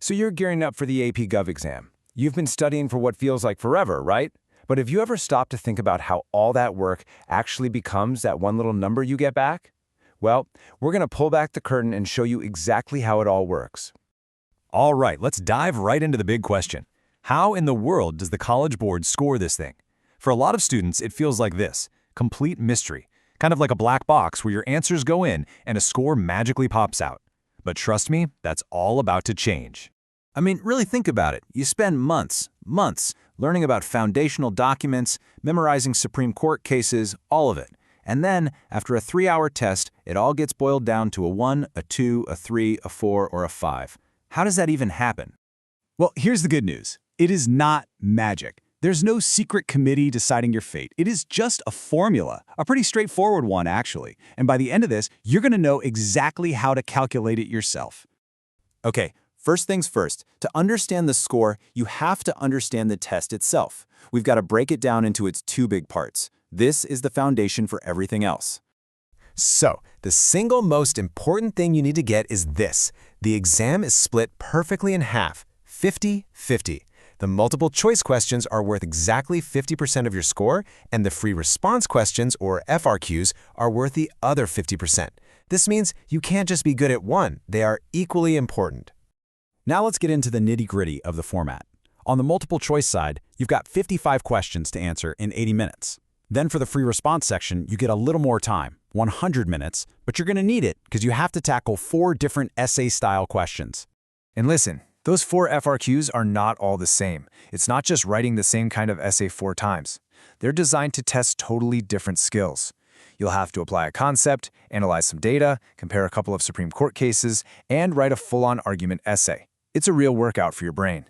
So you're gearing up for the AP Gov exam. You've been studying for what feels like forever, right? But have you ever stopped to think about how all that work actually becomes that one little number you get back? Well, we're going to pull back the curtain and show you exactly how it all works. All right, let's dive right into the big question. How in the world does the College Board score this thing? For a lot of students, it feels like this: complete mystery, kind of like a black box where your answers go in and a score magically pops out. But trust me, that's all about to change. I mean, really think about it. You spend months learning about foundational documents, memorizing Supreme Court cases, all of it. And then, after a 3-hour test, it all gets boiled down to a 1, a 2, a 3, a 4, or a 5. How does that even happen? Well, here's the good news. It is not magic. There's no secret committee deciding your fate. It is just a formula, a pretty straightforward one, actually. And by the end of this, you're going to know exactly how to calculate it yourself. Okay, first things first. To understand the score, you have to understand the test itself. We've got to break it down into its two big parts. This is the foundation for everything else. So, the single most important thing you need to get is this. The exam is split perfectly in half, 50-50. The multiple choice questions are worth exactly 50% of your score, and the free response questions, or FRQs, are worth the other 50%. This means you can't just be good at one, they are equally important. Now let's get into the nitty-gritty of the format. On the multiple choice side, you've got 55 questions to answer in 80 minutes. Then for the free response section, you get a little more time, 100 minutes, but you're going to need it because you have to tackle 4 different essay-style questions. And listen, those 4 FRQs are not all the same. It's not just writing the same kind of essay 4 times. They're designed to test totally different skills. You'll have to apply a concept, analyze some data, compare a couple of Supreme Court cases, and write a full-on argument essay. It's a real workout for your brain.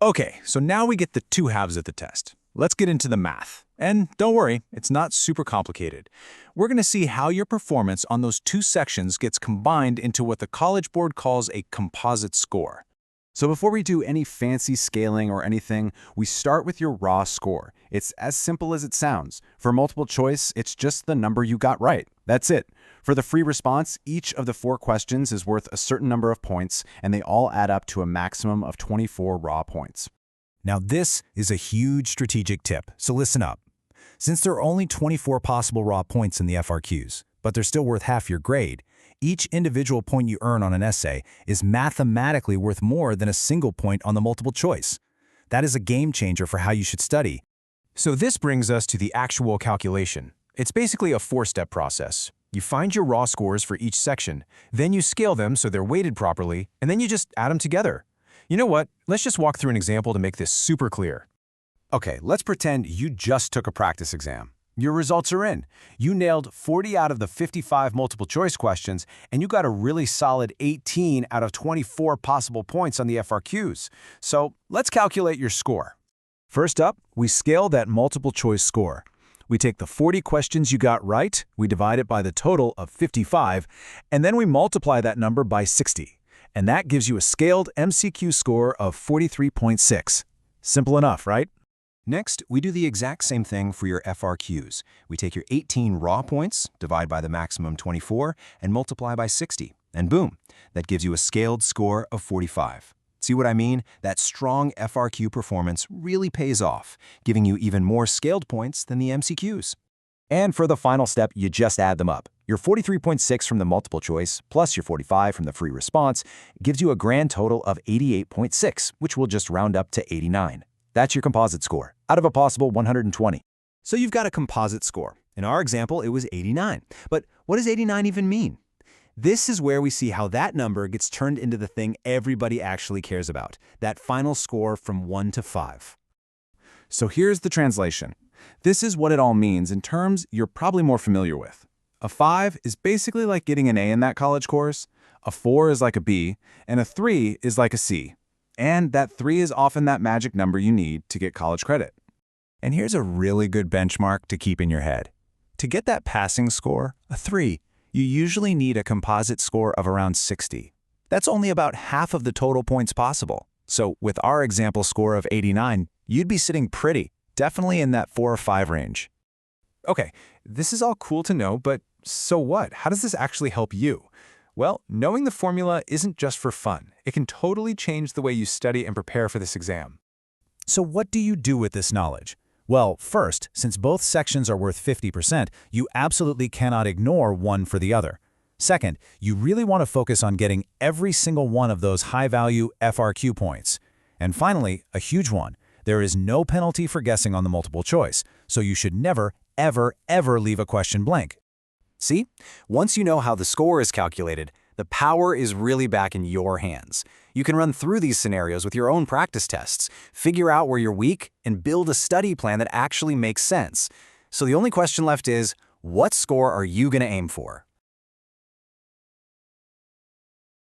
Okay, so now we get the two halves of the test. Let's get into the math. And don't worry, it's not super complicated. We're going to see how your performance on those 2 sections gets combined into what the College Board calls a composite score. So before we do any fancy scaling or anything, we start with your raw score. It's as simple as it sounds. For multiple choice, it's just the number you got right. That's it. For the free response, each of the 4 questions is worth a certain number of points, and they all add up to a maximum of 24 raw points. Now this is a huge strategic tip, so listen up. Since there are only 24 possible raw points in the FRQs, but they're still worth half your grade, each individual point you earn on an essay is mathematically worth more than a single point on the multiple choice. That is a game changer for how you should study. So this brings us to the actual calculation. It's basically a 4-step process. You find your raw scores for each section, then you scale them so they're weighted properly, and then you just add them together. You know what? Let's just walk through an example to make this super clear. Okay, let's pretend you just took a practice exam. Your results are in. You nailed 40 out of the 55 multiple choice questions, and you got a really solid 18 out of 24 possible points on the FRQs. So let's calculate your score. First up, we scale that multiple choice score. We take the 40 questions you got right, we divide it by the total of 55, and then we multiply that number by 60. And that gives you a scaled MCQ score of 43.6. Simple enough, right? Next, we do the exact same thing for your FRQs. We take your 18 raw points, divide by the maximum 24, and multiply by 60. And boom, that gives you a scaled score of 45. See what I mean? That strong FRQ performance really pays off, giving you even more scaled points than the MCQs. And for the final step, you just add them up. Your 43.6 from the multiple choice plus your 45 from the free response gives you a grand total of 88.6, which we'll just round up to 89. That's your composite score, out of a possible 120. So you've got a composite score. In our example, it was 89. But what does 89 even mean? This is where we see how that number gets turned into the thing everybody actually cares about, that final score from 1 to 5. So here's the translation. This is what it all means in terms you're probably more familiar with. A 5 is basically like getting an A in that college course, a 4 is like a B, and a 3 is like a C. And that 3 is often that magic number you need to get college credit. And here's a really good benchmark to keep in your head. To get that passing score, a 3, you usually need a composite score of around 60. That's only about half of the total points possible. So with our example score of 89, you'd be sitting pretty, definitely in that 4 or 5 range. Okay, this is all cool to know, but so what? How does this actually help you? Well, knowing the formula isn't just for fun. It can totally change the way you study and prepare for this exam. So what do you do with this knowledge? Well, first, since both sections are worth 50%, you absolutely cannot ignore one for the other. Second, you really want to focus on getting every single one of those high-value FRQ points. And finally, a huge one, there is no penalty for guessing on the multiple choice, so you should never, ever, ever leave a question blank. See? Once you know how the score is calculated, the power is really back in your hands. You can run through these scenarios with your own practice tests, figure out where you're weak, and build a study plan that actually makes sense. So the only question left is, what score are you going to aim for?